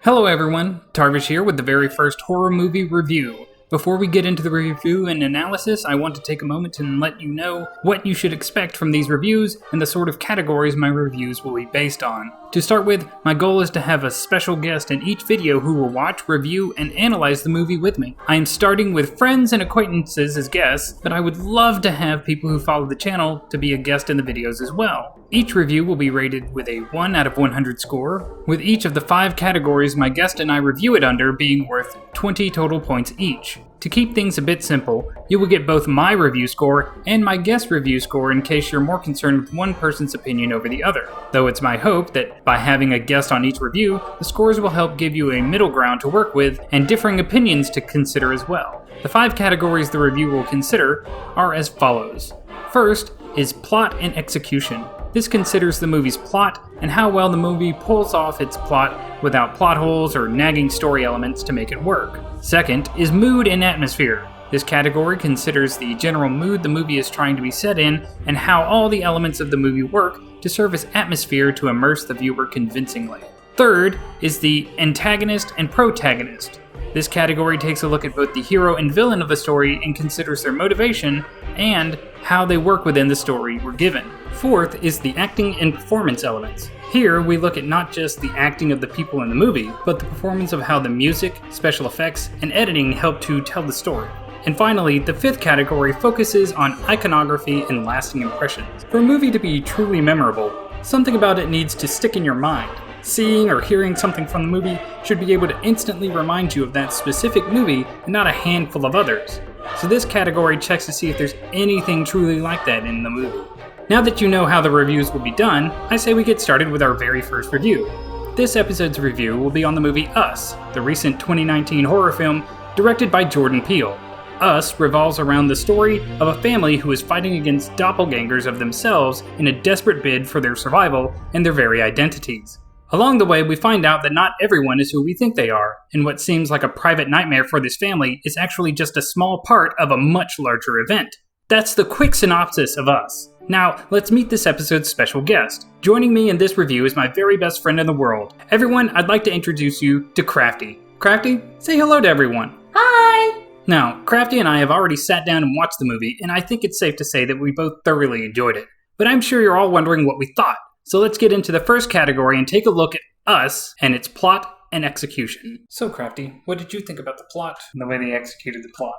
Hello everyone, Tarvesh here with the very first horror movie review. Before we get into the review and analysis, I want to take a moment and let you know what you should expect from these reviews and the sort of categories my reviews will be based on. To start with, my goal is to have a special guest in each video who will watch, review, and analyze the movie with me. I am starting with friends and acquaintances as guests, but I would love to have people who follow the channel to be a guest in the videos as well. Each review will be rated with a 1 out of 100 score, with each of the 5 categories my guest and I review it under being worth 20 total points each. To keep things a bit simple, you will get both my review score and my guest review score in case you're more concerned with one person's opinion over the other. Though it's my hope that by having a guest on each review, the scores will help give you a middle ground to work with and differing opinions to consider as well. The 5 categories the review will consider are as follows. First is plot and execution. This considers the movie's plot and how well the movie pulls off its plot without plot holes or nagging story elements to make it work. Second is mood and atmosphere. This category considers the general mood the movie is trying to be set in and how all the elements of the movie work to serve as atmosphere to immerse the viewer convincingly. Third is the antagonist and protagonist. This category takes a look at both the hero and villain of the story and considers their motivation and how they work within the story we're given. Fourth is the acting and performance elements. Here, we look at not just the acting of the people in the movie, but the performance of how the music, special effects, and editing help to tell the story. And finally, the 5th category focuses on iconography and lasting impressions. For a movie to be truly memorable, something about it needs to stick in your mind. Seeing or hearing something from the movie should be able to instantly remind you of that specific movie and not a handful of others. So this category checks to see if there's anything truly like that in the movie. Now that you know how the reviews will be done, I say we get started with our very first review. This episode's review will be on the movie Us, the recent 2019 horror film directed by Jordan Peele. Us revolves around the story of a family who is fighting against doppelgangers of themselves in a desperate bid for their survival and their very identities. Along the way, we find out that not everyone is who we think they are, and what seems like a private nightmare for this family is actually just a small part of a much larger event. That's the quick synopsis of Us. Now, let's meet this episode's special guest. Joining me in this review is my very best friend in the world. Everyone, I'd like to introduce you to Crafty. Crafty, say hello to everyone. Hi! Now, Crafty and I have already sat down and watched the movie, and I think it's safe to say that we both thoroughly enjoyed it. But I'm sure you're all wondering what we thought. So let's get into the first category and take a look at Us and its plot and execution. So Crafty, what did you think about the plot and the way they executed the plot?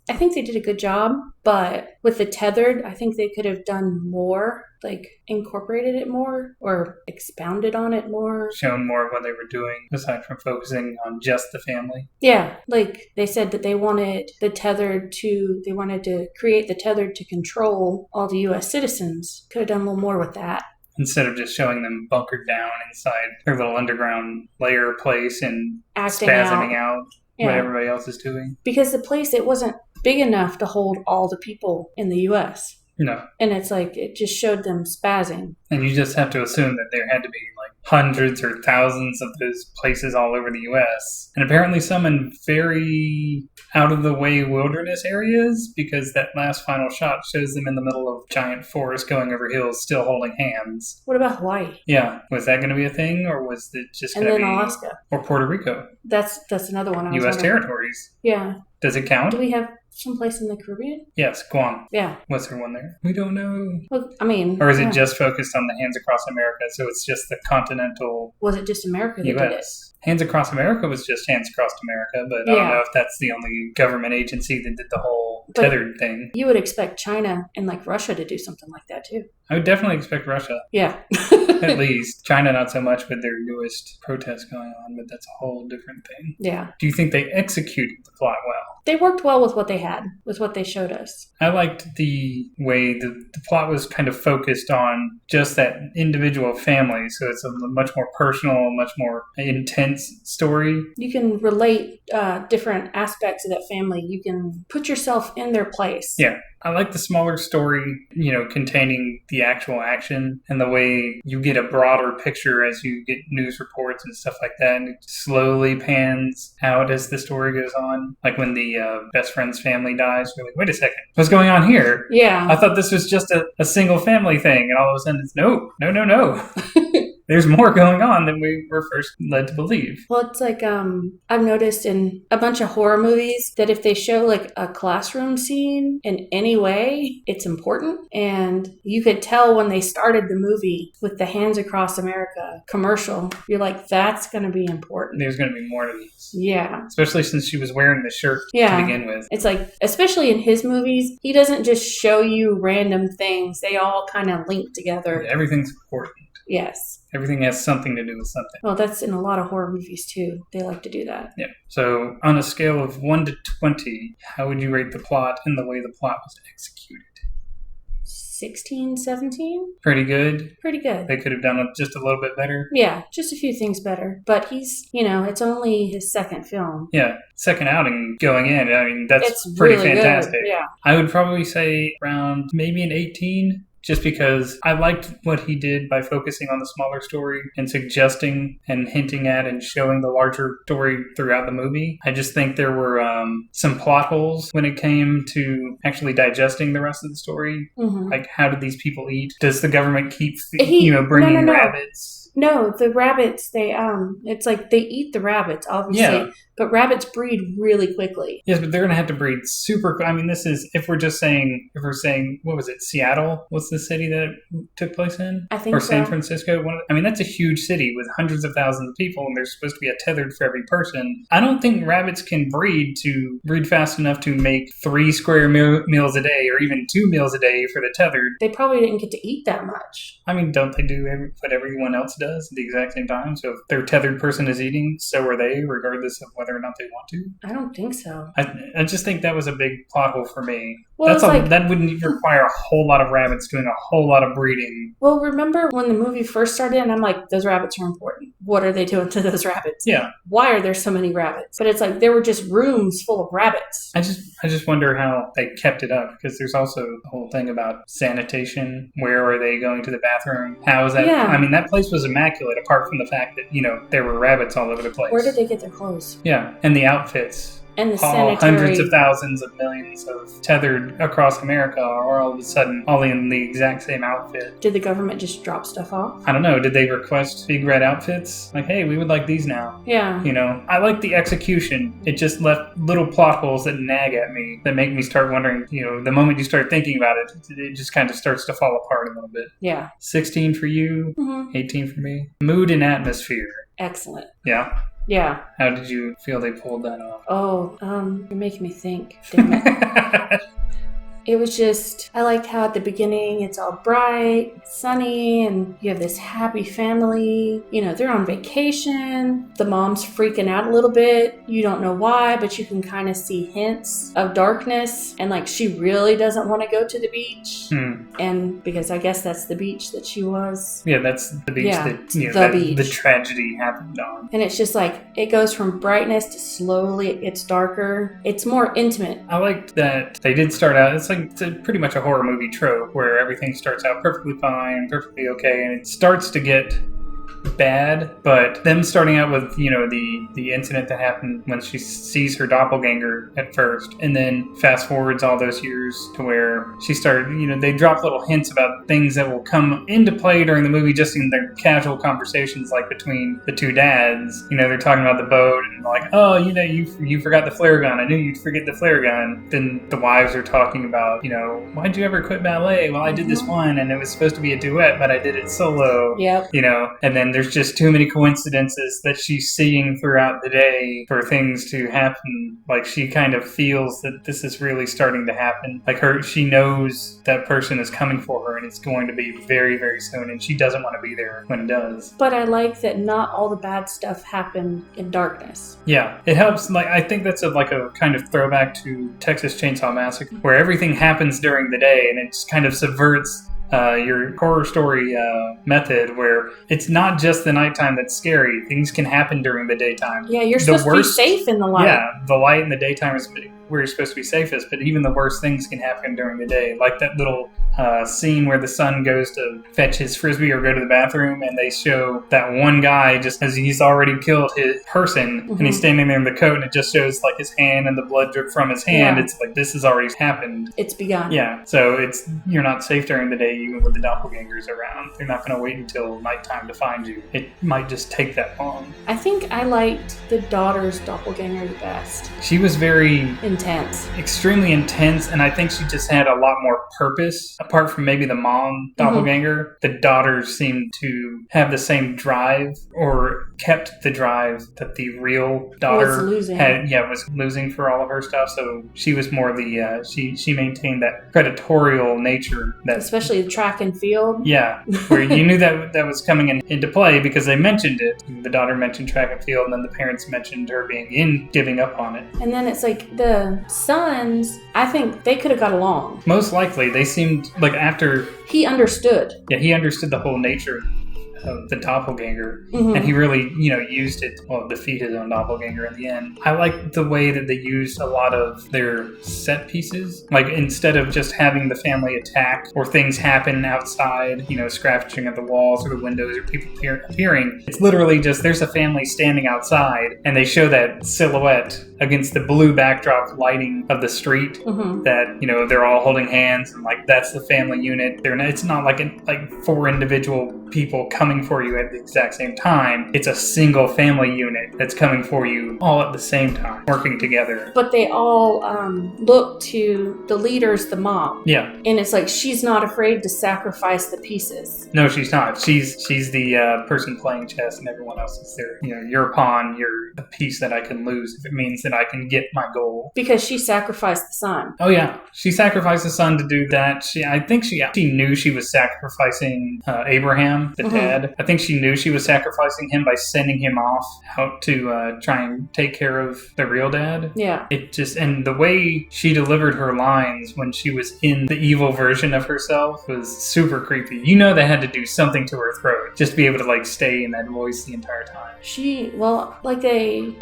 I think they did a good job, but with the tethered, I think they could have done more, like incorporated it more or expounded on it more. Shown more of what they were doing aside from focusing on just the family. Yeah, like they said that they wanted to create the tethered to control all the US citizens. Could have done a little more with that. Instead of just showing them bunkered down inside their little underground lair place and Acting spasming out Yeah. what everybody else is doing. Because the place, it wasn't big enough to hold all the people in the US. No. And it's like, it just showed them spazzing. And you just have to assume that there had to be like hundreds or thousands of those places all over the US. And apparently some in very out-of-the-way wilderness areas, because that last final shot shows them in the middle of giant forest going over hills still holding hands. What about Hawaii? Yeah. Was that going to be a thing, or was it just going to be... And then Alaska. Or Puerto Rico. That's another one I was US wondering. territories. Yeah. Does it count? Do we have someplace in the Caribbean? Yes, Guam. Yeah. Was there one there? We don't know. Well, I mean... Or is it yeah. just focused on the Hands Across America, so it's just the continental Was it just America that did it? U.S.? Hands Across America was just Hands Across America, but I don't know if that's the only government agency that did the whole tethered thing. You would expect China and like Russia to do something like that too. I would definitely expect Russia. Yeah. At least. China not so much with their newest protests going on, but that's a whole different thing. Yeah. Do you think they executed the plot well? They worked well with what they had, with what they showed us. I liked the way the plot was kind of focused on just that individual family, so it's a much more personal, much more intense story. You can relate different aspects of that family. You can put yourself in their place. Yeah. I like the smaller story, containing the actual action and the way you get a broader picture as you get news reports and stuff like that. And it slowly pans out as the story goes on. Like when the best friend's family dies, you're like, wait a second, what's going on here? Yeah. I thought this was just a single family thing. And all of a sudden it's no. there's more going on than we were first led to believe. Well, it's like I've noticed in a bunch of horror movies that if they show like a classroom scene in any way, it's important. And you could tell when they started the movie with the Hands Across America commercial, you're like, that's going to be important. There's going to be more to this. Yeah. Especially since she was wearing the shirt to begin with. It's like, especially in his movies, he doesn't just show you random things. They all kind of link together. Everything's important. Yes. Everything has something to do with something. Well, that's in a lot of horror movies, too. They like to do that. Yeah. So, on a scale of 1 to 20, how would you rate the plot and the way the plot was executed? 16, 17? Pretty good? Pretty good. They could have done it just a little bit better? Yeah, just a few things better. But he's, it's only his second film. Yeah, second outing going in. I mean, that's pretty really fantastic. Good. Yeah. I would probably say around maybe an 18. Just because I liked what he did by focusing on the smaller story and suggesting and hinting at and showing the larger story throughout the movie. I just think there were some plot holes when it came to actually digesting the rest of the story. Mm-hmm. Like, how did these people eat? Does the government keep, bringing rabbits? No, the rabbits, it's like they eat the rabbits, obviously, but rabbits breed really quickly. Yes, but they're going to have to breed super, I mean, this is, if we're saying, what was it, Seattle? What's the city that it took place in? I think so. Or San Francisco? That's a huge city with hundreds of thousands of people, and there's supposed to be a tethered for every person. I don't think rabbits can breed fast enough to make 3 square meals a day, or even 2 meals a day for the tethered. They probably didn't get to eat that much. I mean, don't they do what everyone else does at the exact same time? So if their tethered person is eating, so are they, regardless of whether or not they want to? I don't think so. I just think that was a big plot hole for me. Well, that wouldn't require a whole lot of rabbits doing a whole lot of breeding. Well, remember when the movie first started, and I'm like, those rabbits are important. What are they doing to those rabbits? Yeah. Why are there so many rabbits? But it's like there were just rooms full of rabbits. I just wonder how they kept it up, because there's also the whole thing about sanitation. Where are they going to the bathroom? How is that? Yeah. I mean, that place was immaculate, apart from the fact that, there were rabbits all over the place. Where did they get their clothes? Yeah, and the outfits. And the sanitary... Hundreds of thousands of millions of tethered across America are all of a sudden all in the exact same outfit. Did the government just drop stuff off? I don't know. Did they request big red outfits? Like, hey, we would like these now. Yeah. I like the execution. It just left little plot holes that nag at me, that make me start wondering, the moment you start thinking about it, it just kind of starts to fall apart a little bit. Yeah. 16 for you, 18 for me. Mood and atmosphere. Excellent. Yeah. Yeah. How did you feel they pulled that off? Oh, you're making me think. Damn it. It was just, I liked how at the beginning it's all bright, sunny, and you have this happy family. They're on vacation. The mom's freaking out a little bit. You don't know why, but you can kind of see hints of darkness. And she really doesn't want to go to the beach. And because I guess that's the beach that she was. Yeah, that's the beach the tragedy happened on. And it's just it goes from brightness to slowly it gets darker. It's more intimate. I liked that they did start out, it's pretty much a horror movie trope where everything starts out perfectly fine, perfectly okay, and it starts to get bad, but them starting out with the incident that happened when she sees her doppelganger at first, and then fast forwards all those years to where she started, they drop little hints about things that will come into play during the movie just in their casual conversations, between the two dads. They're talking about the boat and oh, you forgot the flare gun. I knew you'd forget the flare gun. Then the wives are talking about, why'd you ever quit ballet? Well, I did this one and it was supposed to be a duet, but I did it solo. Yep. And then there's just too many coincidences that she's seeing throughout the day for things to happen. She kind of feels that this is really starting to happen. She knows that person is coming for her and it's going to be very, very soon, and she doesn't want to be there when it does. But I like that not all the bad stuff happened in darkness. Yeah, it helps. I think that's a kind of throwback to Texas Chainsaw Massacre, where everything happens during the day and it just kind of subverts your horror story method, where it's not just the nighttime that's scary. Things can happen during the daytime. Yeah, you're supposed to be safe in the light. Yeah, the light in the daytime is where you're supposed to be safest, but even the worst things can happen during the day. Like that little scene where the son goes to fetch his frisbee or go to the bathroom, and they show that one guy just as he's already killed his person, and he's standing there in the coat, and it just shows like his hand and the blood drip from his hand. It's like this has already happened. It's begun. Yeah, so you're not safe during the day even with the doppelgangers around. They're not going to wait until nighttime to find you. It might just take that long. I think I liked the daughter's doppelganger the best. She was very intense. Extremely intense, and I think she just had a lot more purpose. Apart from maybe the mom doppelganger, the daughter seemed to have the same drive, or kept the drive that the real daughter was losing for all of her stuff. So she was more the she maintained that predatorial nature, that especially the track and field. Yeah, where you knew that was coming into play because they mentioned it. The daughter mentioned track and field, and then the parents mentioned her being giving up on it. And then it's like the sons, I think they could have got along. Most likely, they seemed like after he understood. Yeah, he understood the whole nature of the doppelganger, and he really, used it to defeat his own doppelganger in the end. I like the way that they used a lot of their set pieces. Like, instead of just having the family attack or things happen outside, scratching at the walls or the windows or people appearing, it's literally just there's a family standing outside, and they show that silhouette against the blue backdrop lighting of the street, that they're all holding hands, and like that's the family unit. It's not like four individual people coming for you at the exact same time. It's a single family unit that's coming for you all at the same time, working together. But they all look to the leaders, the mom. Yeah. And it's like she's not afraid to sacrifice the pieces. No, she's not. She's the person playing chess, and everyone else is there. You're a pawn. You're a piece that I can lose if it means that I can get my goal. Because she sacrificed the son. Oh yeah, she sacrificed the son to do that. I think she knew she was sacrificing Abraham, the dad. I think she knew she was sacrificing him by sending him off out to try and take care of the real dad. Yeah. And the way she delivered her lines when she was in the evil version of herself was super creepy. They had to do something to her throat just to be able to stay in that voice the entire time.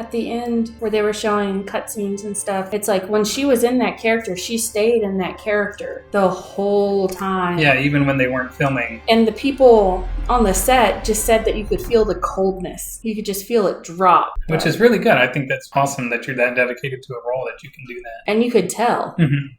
At the end where they were showing cutscenes and stuff, it's like when she was in that character, she stayed in that character the whole time. Yeah, even when they weren't filming. And the people on the set just said that you could feel the coldness. You could just feel it drop. Which is really good. I think that's awesome that you're that dedicated to a role that you can do that. And you could tell.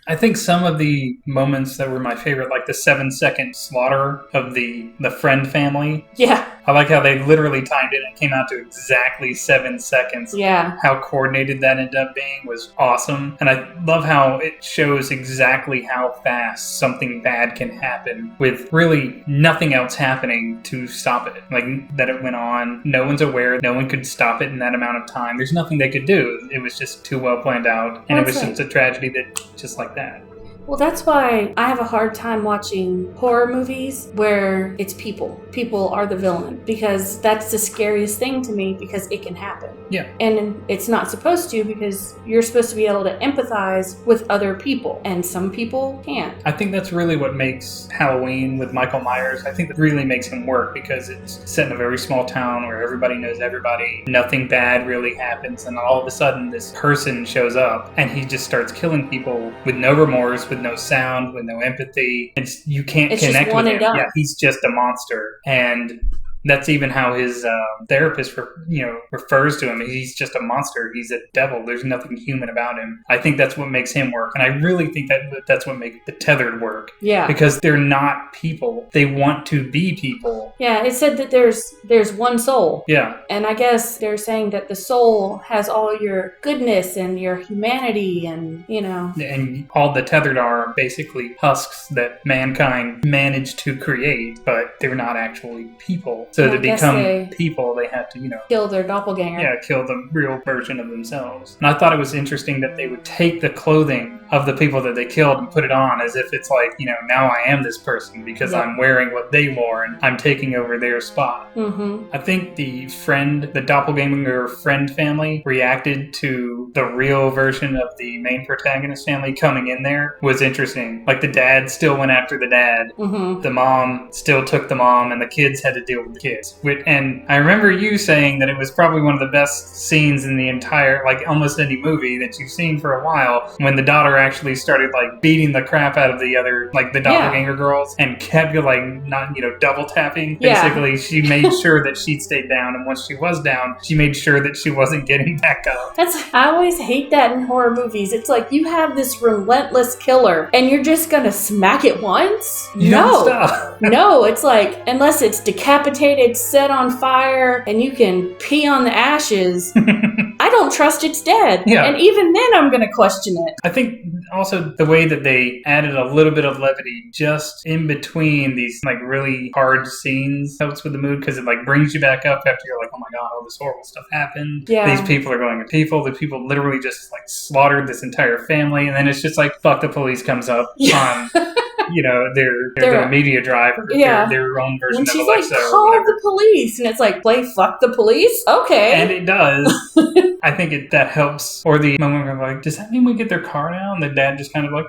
I think some of the moments that were my favorite, like the 7-second slaughter of the friend family. Yeah. I like how they literally timed it and it came out to exactly 7 seconds. Yeah. How coordinated that ended up being was awesome. And I love how it shows exactly how fast something bad can happen with really nothing else happening to stop it. Like, that it went on. No one's aware. No one could stop it in that amount of time. There's nothing they could do. It was just too well planned out. And it was just a tragedy that just like that. Well, that's why I have a hard time watching horror movies where it's people. People are the villain, because that's the scariest thing to me, because it can happen. Yeah. And it's not supposed to, because you're supposed to be able to empathize with other people, and some people can't. I think that's really what makes Halloween with Michael Myers, I think that really makes him work, because it's set in a very small town where everybody knows everybody. Nothing bad really happens, and all of a sudden this person shows up and he just starts killing people with no remorse, with no sound, with no empathy. You can't connect with him. Yeah, he's just a monster. And that's even how his therapist, refers to him. He's just a monster. He's a devil. There's nothing human about him. I think that's what makes him work, and I really think that's what makes the Tethered work. Yeah, because they're not people. They want to be people. Yeah, it said that there's one soul. Yeah, and I guess they're saying that the soul has all your goodness and your humanity, and and all the Tethered are basically husks that mankind managed to create, but they're not actually people. So to become people, they have to, kill their doppelganger. Yeah, kill the real version of themselves. And I thought it was interesting that they would take the clothing of the people that they killed and put it on as if it's like, now I am this person because I'm wearing what they wore and I'm taking over their spot. Mm-hmm. I think the doppelganger friend family reacted to the real version of the main protagonist family coming in there was interesting. Like, the dad still went after the dad. Mm-hmm. The mom still took the mom, and the kids had to deal with the kids. And I remember you saying that it was probably one of the best scenes in the entire, almost any movie that you've seen for a while, when the daughter actually started like beating the crap out of the other, like the doppelganger girls, and kept like not, double tapping. Basically, she made sure that she stayed down, and once she was down, she made sure that she wasn't getting back up. I always hate that in horror movies. It's like you have this relentless killer, and you're just gonna smack it once? No, it's like, unless it's decapitated, set on fire, and you can pee on the ashes, I don't trust it's dead. Yeah. And even then, I'm going to question it. I think also the way that they added a little bit of levity just in between these like really hard scenes helps with the mood, because it like brings you back up after you're like, oh my god, all this horrible stuff happened. Yeah. These people are going to people. The people literally just like slaughtered this entire family, and then it's just like, fuck the police comes up on their media drive or their own version when of she's Alexa. Like, call the police, and it's like, play fuck the police? Okay. And it does. I think that helps. Or the moment where I'm like, does that mean we get their car now? And the dad just kind of like,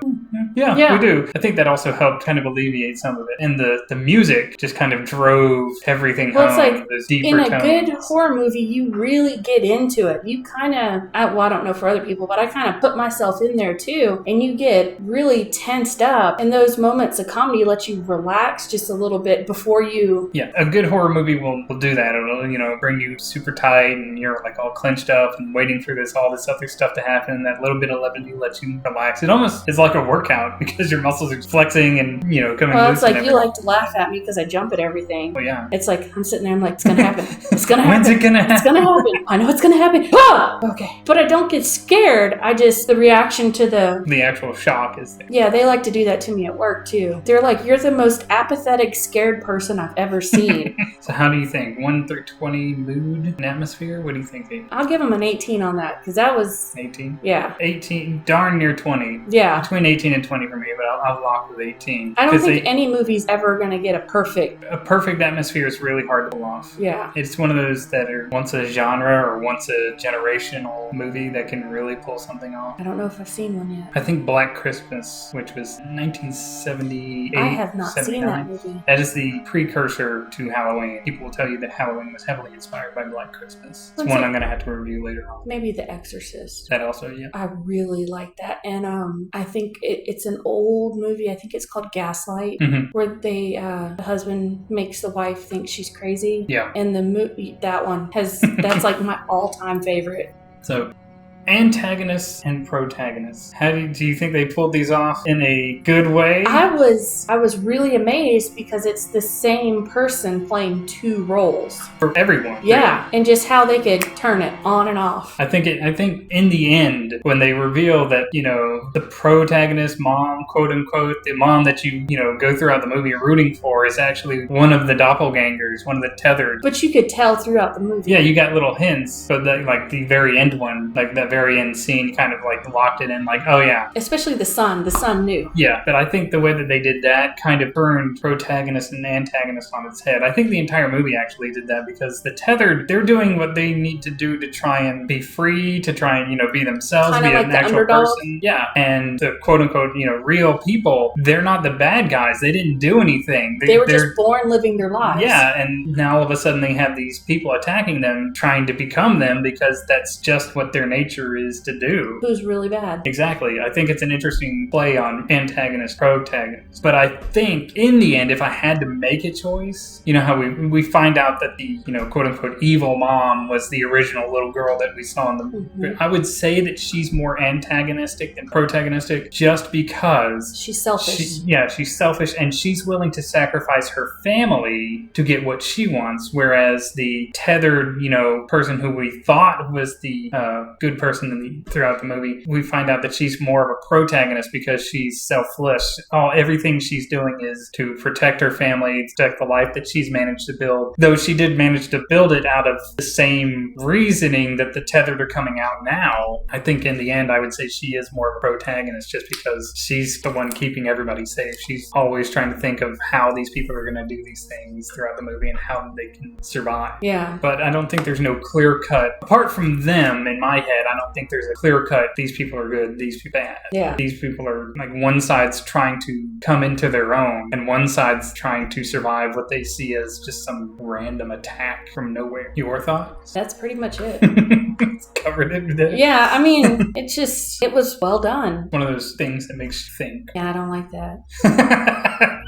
yeah, we do. I think that also helped kind of alleviate some of it. And the music just kind of drove everything home. It's like, those deeper in a tones. good horror movie, you really get into it. You kind of, I don't know for other people, but I kind of put myself in there too. And you get really tensed up. And those moments of comedy let you relax just a little bit before you... Yeah, a good horror movie will do that. It'll, bring you super tight, and you're like all clenched up and waiting for all this other stuff to happen. And that little bit of levity lets you relax. It almost is like a workout because your muscles are flexing and, coming Well, loose. it's like you like to laugh at me because I jump at everything. Oh, yeah. It's like, I'm sitting there, I'm like, it's going to happen. It's going to happen. When's it going to happen? It's going to happen. I know it's going to happen. Oh! Okay. But I don't get scared. The reaction to the actual shock is there. Yeah, they like to do that to me at work, too. They're like, you're the most apathetic, scared person I've ever seen. So how do you think? 1 through 20 mood and atmosphere? What do you think? I'll give them an 18 on that, because that was... 18? Yeah. 18, darn near 20. Yeah. Between 18 and 20 for me, but I'll lock with 18. I don't think any movie's ever going to get a perfect... A perfect atmosphere is really hard to pull off. Yeah. It's one of those that are once a genre or once a generational movie that can really pull something off. I don't know if I've seen one yet. I think Black Christmas, which was 1978. I have not 79. seen that movie. That is the precursor to Halloween. People will tell you that Halloween was heavily inspired by Black Christmas. It's one I'm going to have to review later on. Maybe The Exorcist. That also, yeah. I really like that. And I think it's an old movie. I think it's called Gaslight, where the husband makes the wife think she's crazy. Yeah. And the movie, that's like my all-time favorite. So, antagonists and protagonists. How do you think they pulled these off in a good way? I was really amazed because it's the same person playing two roles For everyone. Yeah, really. and just how they could turn it on and off. I think in the end, when they reveal that, the protagonist mom, quote unquote, the mom that you go throughout the movie rooting for is actually one of the doppelgangers, one of the tethered. But you could tell throughout the movie. Yeah, you got little hints, but the very end one, like that very end scene kind of like locked it in like, oh yeah. Especially the son knew. Yeah, but I think the way that they did that kind of turned protagonist and antagonist on its head. I think the entire movie actually did that because the tethered, they're doing what they need to do to try and be free, to try and, be themselves, Kinda be like an the actual underdog. person. Yeah, and the quote unquote, real people, they're not the bad guys. They didn't do anything. They were just born living their lives. Yeah, and now all of a sudden they have these people attacking them, trying to become them because that's just what their nature is to do. Who's really bad. Exactly. I think it's an interesting play on antagonist, protagonist. But I think in the end, if I had to make a choice, how we find out that the, quote unquote evil mom was the original little girl that we saw in the movie. I would say that she's more antagonistic than protagonistic just because she's selfish. She's selfish and she's willing to sacrifice her family to get what she wants. Whereas the tethered, person who we thought was the good person throughout the movie, we find out that she's more of a protagonist because she's selfless. Everything she's doing is to protect her family, protect the life that she's managed to build. Though she did manage to build it out of the same reasoning that the tethered are coming out now, I think in the end I would say she is more of a protagonist just because she's the one keeping everybody safe. She's always trying to think of how these people are going to do these things throughout the movie and how they can survive. Yeah. But I don't think there's no clear cut. Apart from them, in my head, I don't think there's a clear cut, these people are good, these people are bad. Yeah. These people are, like, one side's trying to come into their own, and one side's trying to survive what they see as just some random attack from nowhere. Your thoughts? That's pretty much it. It's covered in death. Yeah, I mean, it was well done. One of those things that makes you think. Yeah, I don't like that.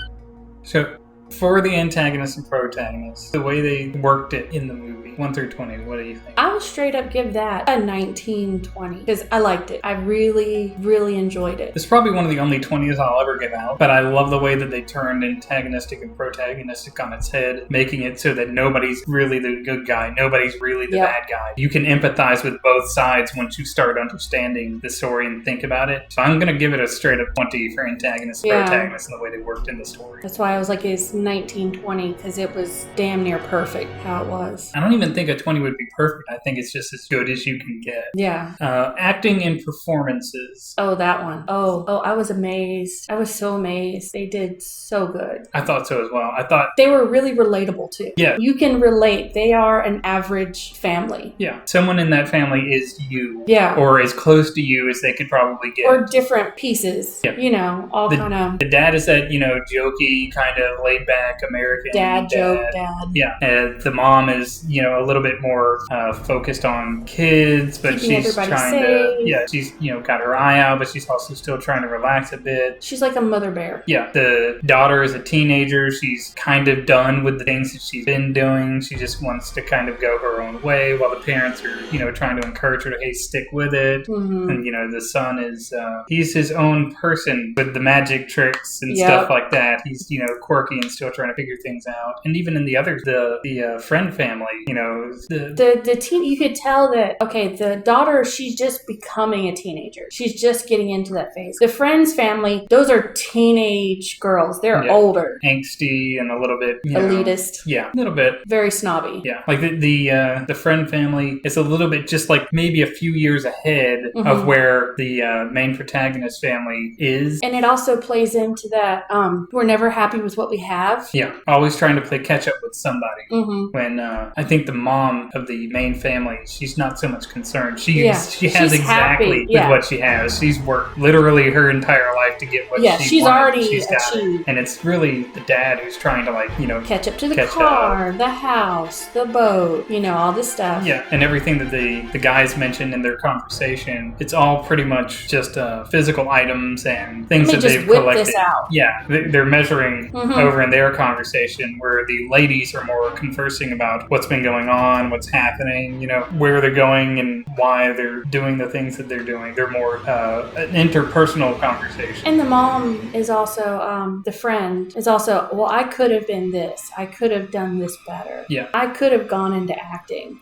So, for the antagonist and protagonist, the way they worked it in the movie, 1 through 20, what do you think? I will straight up give that a 19-20 because I liked it. I really, really enjoyed it. It's probably one of the only 20s I'll ever give out, but I love the way that they turned antagonistic and protagonistic on its head, making it so that nobody's really the good guy, nobody's really the bad guy. You can empathize with both sides once you start understanding the story and think about it. So I'm going to give it a straight up 20 for antagonist and protagonist and the way they worked in the story. That's why I was like, it's 19-20 because it was damn near perfect how it was. I don't even think a 20 would be perfect. I think it's just as good as you can get. Yeah. Acting and performances. Oh, that one. Oh, I was amazed. I was so amazed. They did so good. I thought so as well. I thought they were really relatable too. Yeah. You can relate. They are an average family. Yeah. Someone in that family is you. Yeah. Or as close to you as they could probably get. Or different pieces. Yeah. You know, all kind of. The dad is that, jokey, kind of laid back American dad. Yeah. And the mom is, a little bit more focused on kids, but keeping she's trying safe. she's, got her eye out, but she's also still trying to relax a bit. She's like a mother bear. Yeah. The daughter is a teenager. She's kind of done with the things that she's been doing. She just wants to kind of go her own way while the parents are, trying to encourage her to, hey, stick with it. Mm-hmm. And, the son is, he's his own person with the magic tricks and stuff like that. He's, quirky and still trying to figure things out. And even in the others, the friend family, the teen, you could tell that, okay, the daughter, she's just becoming a teenager. She's just getting into that phase. The friends family, those are teenage girls. They're older. Angsty and a little bit, elitist. Yeah, a little bit. Very snobby. Yeah. Like the friend family is a little bit just like maybe a few years ahead of where the main protagonist family is. And it also plays into that we're never happy with what we have. Yeah. Always trying to play catch up with somebody. Mm-hmm. When I think the mom of the main family, she's not so much concerned. She has she's exactly with what she has. She's worked literally her entire life to get what she's wanted. Already she's got achieved. It. And it's really the dad who's trying to catch up to the car, the house, the boat, all this stuff. Yeah, and everything that the guys mentioned in their conversation, it's all pretty much just physical items and things that they've collected. This out. Yeah, they're measuring over in their conversation, where the ladies are more conversing about what's been going on, what's happening, where they're going and why they're doing the things that they're doing. They're more an interpersonal conversation. And the mom is also, the friend is also, well, I could have been this. I could have done this better. Yeah. I could have gone into acting,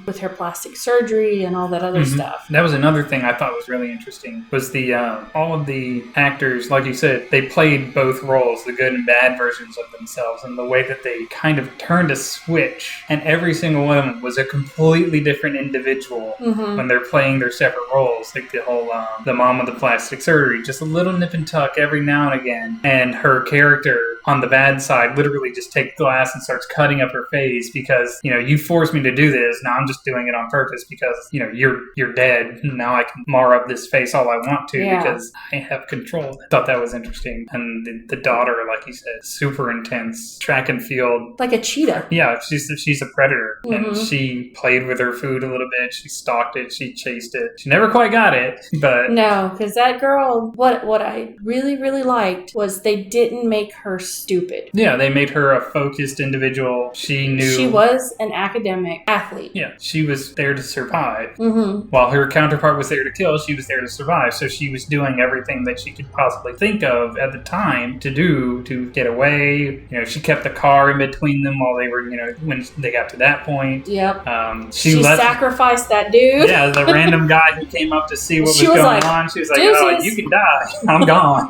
with her plastic surgery and all that other stuff. That was another thing I thought was really interesting, was the all of the actors, like you said, they played both roles, the good and bad versions of themselves, and the way that they kind of turned a switch, and every single one of them was a completely different individual when they're playing their separate roles. Like the whole the mom with the plastic surgery, just a little nip and tuck every now and again, and her character on the bad side literally just takes glass and starts cutting up her face because you forced me to do this. Now I'm just doing it on purpose because you're dead. Now I can mar up this face all I want to because I have control. I thought that was interesting. And the daughter, like you said, super intense, track and field, like a cheetah. Yeah, she's a predator, and she played with her food a little bit. She stalked it, she chased it. She never quite got it, but no, because that girl, what I really, really liked was they didn't make her stupid. Yeah, they made her a focused individual. She knew she was an academic athlete. Yeah, she was there to survive. While her counterpart was there to kill, she was there to survive. So she was doing everything that she could possibly think of at the time to do to get away. She kept the car in between them while they were, when they got to that point. Yep. She sacrificed that dude. Yeah, the random guy who came up to see what was going on. She was like, "Oh, you can die. I'm gone."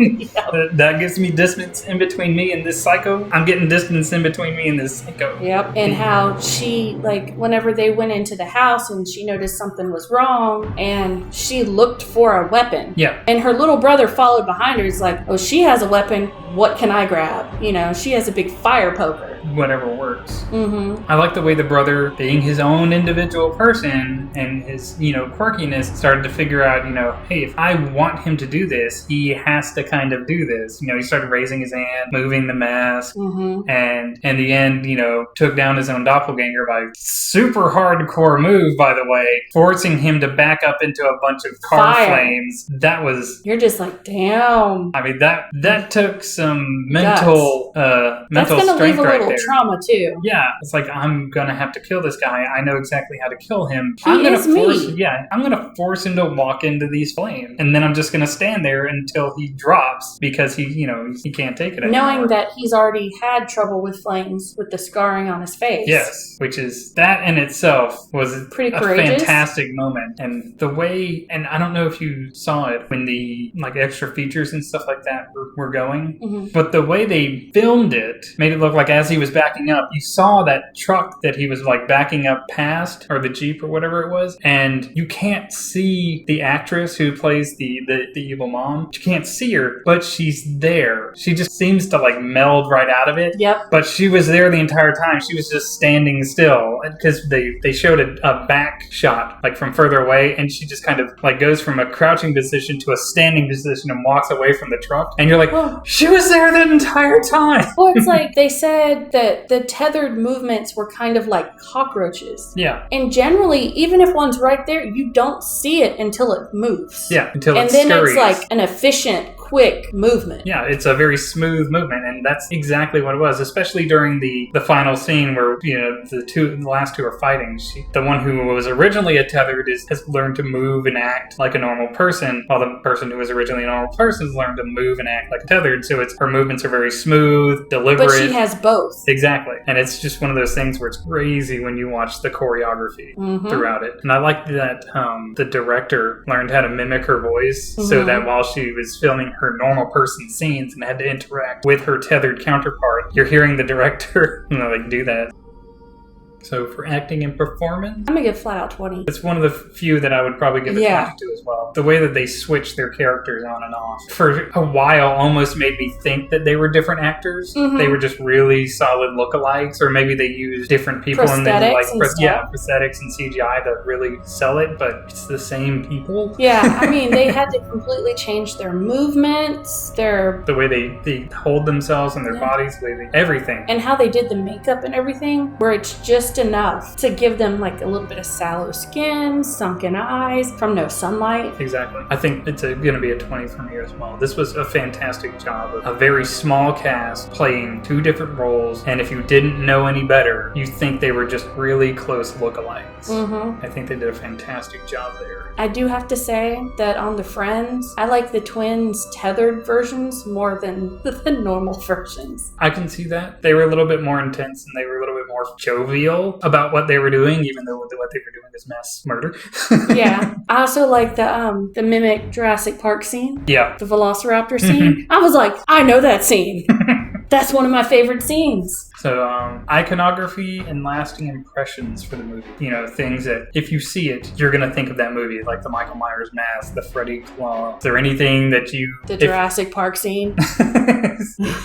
That gives me distance in between me and this psycho. I'm getting distance in between me and this psycho. Yep. And how she, whenever they went into the house and she noticed something was wrong and she looked for a weapon. Yeah. And her little brother followed behind her. He's like, oh, she has a weapon. What can I grab? She has a big fire poker. whatever works. Mm-hmm. I like the way the brother, being his own individual person and his, quirkiness, started to figure out, hey, if I want him to do this, he has to kind of do this. He started raising his hand, moving the mask, and in the end, took down his own doppelganger by super hardcore move, by the way, forcing him to back up into a bunch of car flames. That was... You're just like, damn. I mean, that took some mental That's strength gonna leave a right little there. trauma too. Yeah, it's like, I'm gonna have to kill this guy. I know exactly how to kill him. I'm gonna force him to walk into these flames, and then I'm just gonna stand there until he drops because he can't take it anymore. Knowing that he's already had trouble with flames with the scarring on his face. Yes, which is, that in itself was pretty a courageous. fantastic moment. And the way, and I don't know if you saw it when the extra features and stuff like that were going, but the way they filmed it made it look like as he was backing up, you saw that truck that he was backing up past, or the Jeep or whatever it was, and you can't see the actress who plays the evil mom. You can't see her, but she's there. She just seems to meld right out of it. Yep. But she was there the entire time. She was just standing still because they showed a back shot from further away, and she just kind of goes from a crouching position to a standing position and walks away from the truck, and you're like, oh, she was there the entire time. Well, it's like they said that the tethered movements were kind of like cockroaches. Yeah. And generally, even if one's right there, you don't see it until it moves. Yeah, until it scurries. And then it's like an efficient, quick movement. Yeah, it's a very smooth movement, and that's exactly what it was, especially during the final scene where, the last two are fighting. The one who was originally a tethered has learned to move and act like a normal person, while the person who was originally a normal person has learned to move and act like a tethered, so her movements are very smooth, deliberate. But she has both. Exactly. And it's just one of those things where it's crazy when you watch the choreography throughout it. And I like that the director learned how to mimic her voice so that while she was filming her normal person scenes and had to interact with her tethered counterpart, you're hearing the director do that. So for acting and performance, I'm gonna give flat out 20. It's one of the few that I would probably give a 20 to as well. The way that they switch their characters on and off for a while almost made me think that they were different actors. They were just really solid lookalikes, or maybe they used different people and then prosthetics and CGI to really sell it, but it's the same people. Yeah, I mean, they had to completely change their movements, the way they hold themselves and their bodies, the way they, everything. And how they did the makeup and everything, where it's just enough to give them a little bit of sallow skin, sunken eyes from no sunlight. Exactly. I think it's going to be a 20 for me as well. This was a fantastic job of a very small cast playing two different roles, and if you didn't know any better, you think they were just really close lookalikes. I think they did a fantastic job there. I do have to say that on the Friends, I like the twins' tethered versions more than the normal versions. I can see that. They were a little bit more intense, and they were a little bit more jovial about what they were doing, even though what they were doing is mass murder. Yeah. I also like the mimic Jurassic Park scene. Yeah. The Velociraptor scene. I was like, I know that scene. That's one of my favorite scenes. So, iconography and lasting impressions for the movie. Things that if you see it, you're going to think of that movie, like the Michael Myers mask, the Freddy claw. Is there anything that The Jurassic Park scene.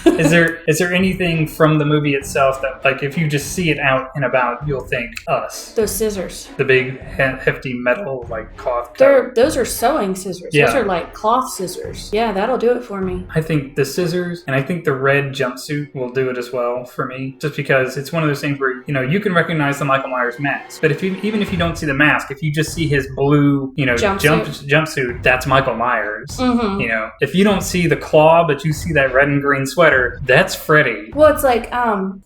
Is there anything from the movie itself that, if you just see it out and about, you'll think us? Those scissors. The big, hefty metal, cloth. Those are sewing scissors. Yeah. Those are cloth scissors. Yeah, that'll do it for me. I think the scissors, and I think the red jumpsuit will do it as well for me. Just because it's one of those things where, you can recognize the Michael Myers mask. But even if you don't see the mask, if you just see his blue, jumpsuit, that's Michael Myers. If you don't see the claw, but you see that red and green sweater, that's Freddy. Well, it's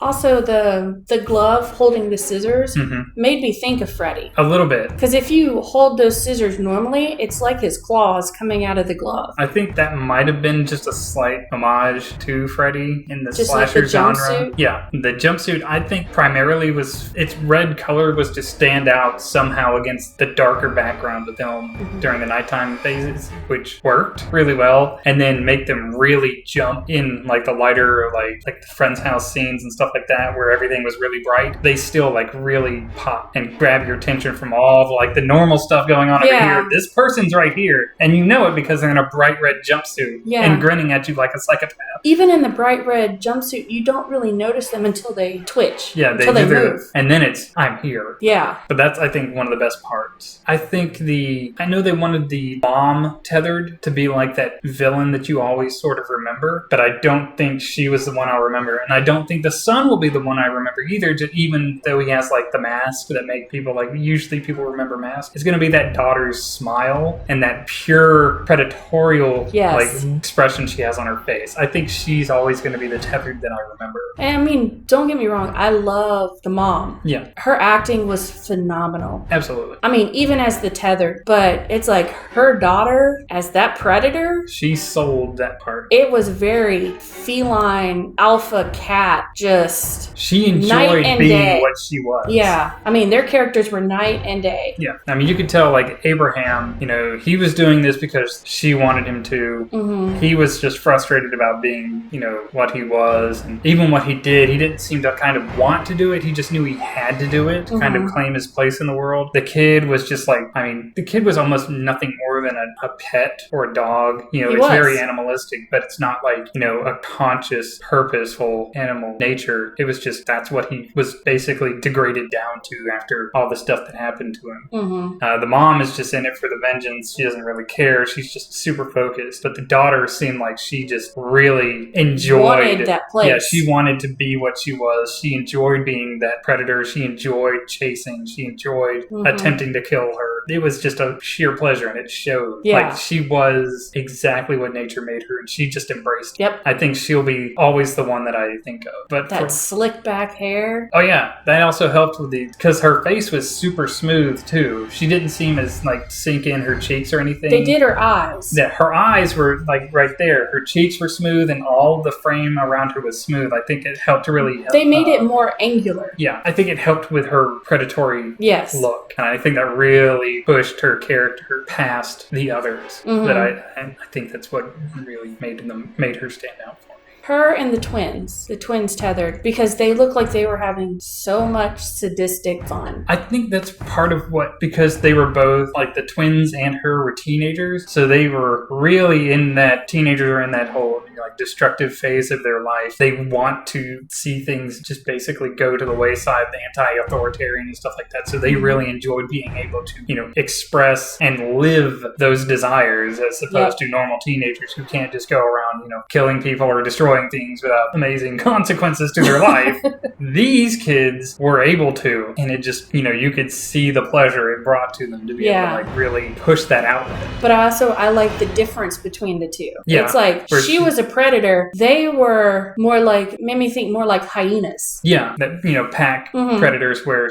also the glove holding the scissors made me think of Freddy. A little bit. Because if you hold those scissors normally, it's like his claws coming out of the glove. I think that might have been just a slight homage to Freddy in the just slasher the genre. Jumpsuit? Yeah. The jumpsuit, I think, primarily its red color was to stand out somehow against the darker background of the film during the nighttime phases, which worked really well, and then make them really jump in the lighter, like the friend's house scenes and stuff like that, where everything was really bright. They still really pop and grab your attention from all the normal stuff going on over here. This person's right here, and you know it because they're in a bright red jumpsuit and grinning at you like a psychopath. Even in the bright red jumpsuit, you don't really notice them until they twitch. Yeah, until they move. And then it's, I'm here. Yeah. But that's, I think, one of the best parts. I think I know they wanted the mom tethered to be like that villain that you always sort of remember, but I don't think she was the one I'll remember. And I don't think the son will be the one I remember either, even though he has like the mask that make people like, usually people remember masks. It's going to be that daughter's smile and that pure predatorial like expression she has on her face. I think she's always going to be the tethered that I remember. And I mean, don't get me wrong, I love the mom. Yeah. Her acting was phenomenal. Absolutely. I mean, even as the tethered, but it's like her daughter as that predator. She sold that part. It was very feline, alpha cat, just she enjoyed being what she was. Yeah. I mean, their characters were night and day. Yeah. I mean, you could tell like Abraham, he was doing this because she wanted him to. Mm-hmm. He was just frustrated about being, what he was. And even what he did, he didn't seem to kind of want to do it. He just knew he had to do it to kind of claim his place in the world. The kid was just like, the kid was almost nothing more than a pet or a dog. It's very animalistic, but it's not like, a conscious, purposeful animal nature. It was just, that's what he was basically degraded down to after all the stuff that happened to him. Mm-hmm. The mom is just in it for the vengeance. She doesn't really care. She's just super focused. But the daughter seemed like she just really enjoyed that place. Yeah, she wanted to be what she was. She enjoyed being that predator. She enjoyed chasing. She enjoyed attempting to kill her. It was just a sheer pleasure, and it showed. Yeah. Like, she was exactly what nature made her, and she just embraced it. Yep. I think she'll be always the one that I think of. But that slick back hair. Oh, yeah. That also helped with because her face was super smooth, too. She didn't seem as, sink in her cheeks or anything. They did her eyes. Yeah, her eyes were, right there. Her cheeks were smooth, and all the frame around her was smooth. I think it helped to really help. They made it more angular. Yeah, I think it helped with her predatory look. And I think that really pushed her character past the others. But I think that's what really made her stand out for me. Her and the twins tethered, because they looked like they were having so much sadistic fun. I think that's part of because they were both, the twins and her were teenagers, so they were really in that, teenagers are in that whole, destructive phase of their life. They want to see things just basically go to the wayside, the anti-authoritarian and stuff like that, so they really enjoyed being able to, express and live those desires as opposed to normal teenagers who can't just go around, killing people or destroying things without amazing consequences to their life. These kids were able to, and it just, you could see the pleasure it brought to them to be able to really push that outlet. But I like the difference between the two. Yeah, it's like she was a predator. They were made me think more like hyenas. Yeah, that pack predators where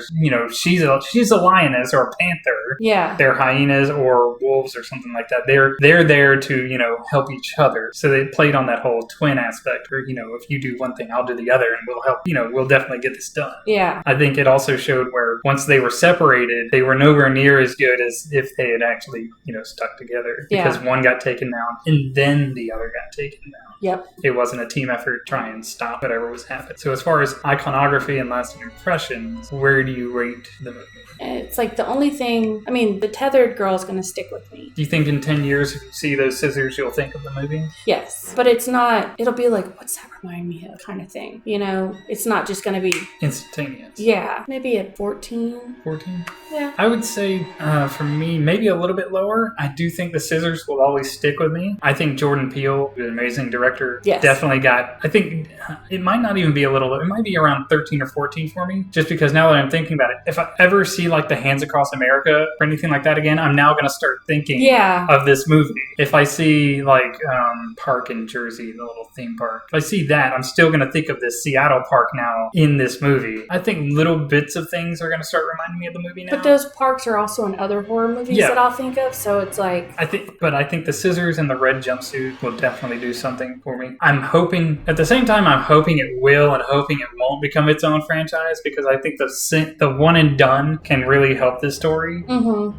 she's a lioness or a panther. Yeah, they're hyenas or wolves or something like that. They're there to help each other. So they played on that whole twin aspect, or if you do one thing, I'll do the other, and we'll help. We'll definitely get this done. Yeah, I think it also showed where once they were separated, they were nowhere near as good as if they had actually stuck together, because one got taken down and then the other got taken down. Yep. It wasn't a team effort to try and stop whatever was happening. So as far as iconography and lasting impressions, where do you rate the movie? It's the only thing, the tethered girl is going to stick with me. Do you think in 10 years, if you see those scissors, you'll think of the movie? Yes. But it's not, it'll be like, what's that remind me of kind of thing? It's not just going to be instantaneous. Yeah. Maybe at 14. 14? Yeah. I would say, for me, maybe a little bit lower. I do think the scissors will always stick with me. I think Jordan Peele, an amazing director, definitely got, I think it might not even be a little, it might be around 13 or 14 for me, just because now that I'm thinking about it, if I ever see the Hands Across America or anything like that again, I'm now going to start thinking of this movie. If I see Park in Jersey, the little theme park, if I see that, I'm still going to think of this Seattle park now in this movie. I think little bits of things are going to start reminding me of the movie now. But those parks are also in other horror movies that I'll think of, so it's I think the scissors and the red jumpsuit will definitely do something for me. I'm hoping it will, and hoping it won't become its own franchise, because I think the one and done can really help this story.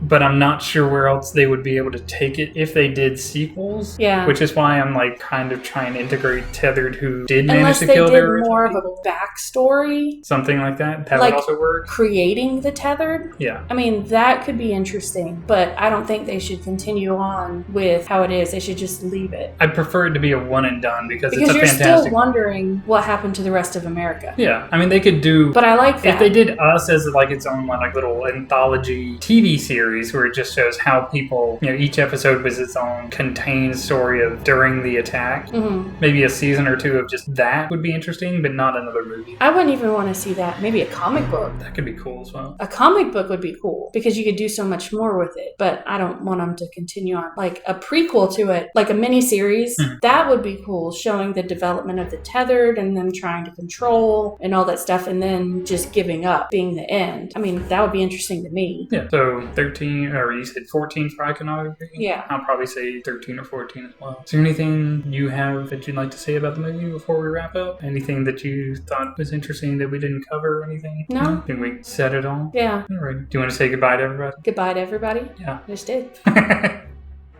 But I'm not sure where else they would be able to take it if they did sequels. Yeah. Which is why I'm kind of trying to integrate Tethered, who did manage to kill their original more people. of a backstory. Something like that. That would also work. Creating the Tethered. Yeah. That could be interesting, but I don't think they should continue on with how it is. They should just leave it. I prefer it to be a one one and done because it's Because a you're fantastic. still wondering what happened to the rest of America. Yeah, I mean they could do. But I like that. If they did Us as like its own like little anthology TV series where it just shows how people, each episode was its own contained story of during the attack. Mm-hmm. Maybe a season or two of just that would be interesting, but not another movie. I wouldn't even want to see that. Maybe a comic book. That could be cool as well. A comic book would be cool because you could do so much more with it. But I don't want them to continue on. Like a prequel to it, like a mini series, that would be cool, showing the development of the tethered and them trying to control and all that stuff, and then just giving up being the end. I mean, that would be interesting to me. Yeah. So 13, or you said 14 for iconography? Yeah. I'll probably say 13 or 14 as well. Is there anything you have that you'd like to say about the movie before we wrap up? Anything that you thought was interesting that we didn't cover or anything? No. I think we said it all. Yeah. All right. Do you want to say goodbye to everybody? Goodbye to everybody. Yeah. I just did.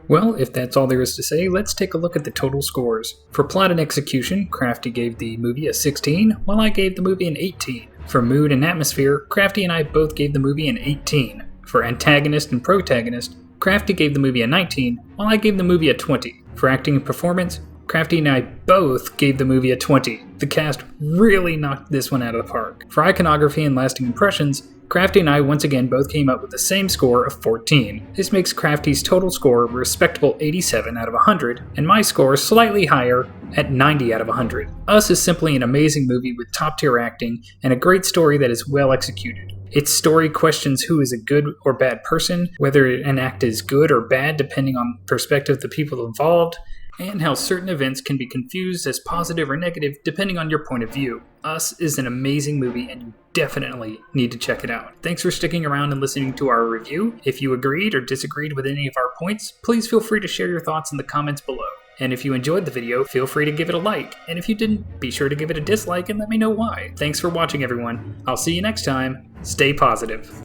Well, if that's all there is to say, let's take a look at the total scores. For plot and execution, Crafty gave the movie a 16, while I gave the movie an 18. For mood and atmosphere, Crafty and I both gave the movie an 18. For antagonist and protagonist, Crafty gave the movie a 19, while I gave the movie a 20. For acting and performance, Crafty and I both gave the movie a 20. The cast really knocked this one out of the park. For iconography and lasting impressions, Crafty and I once again both came up with the same score of 14. This makes Crafty's total score a respectable 87 out of 100, and my score slightly higher at 90 out of 100. Us is simply an amazing movie with top-tier acting and a great story that is well executed. Its story questions who is a good or bad person, whether an act is good or bad depending on the perspective of the people involved, and how certain events can be confused as positive or negative depending on your point of view. Us is an amazing movie and you definitely need to check it out. Thanks for sticking around and listening to our review. If you agreed or disagreed with any of our points, please feel free to share your thoughts in the comments below. And if you enjoyed the video, feel free to give it a like. And if you didn't, be sure to give it a dislike and let me know why. Thanks for watching, everyone. I'll see you next time. Stay positive.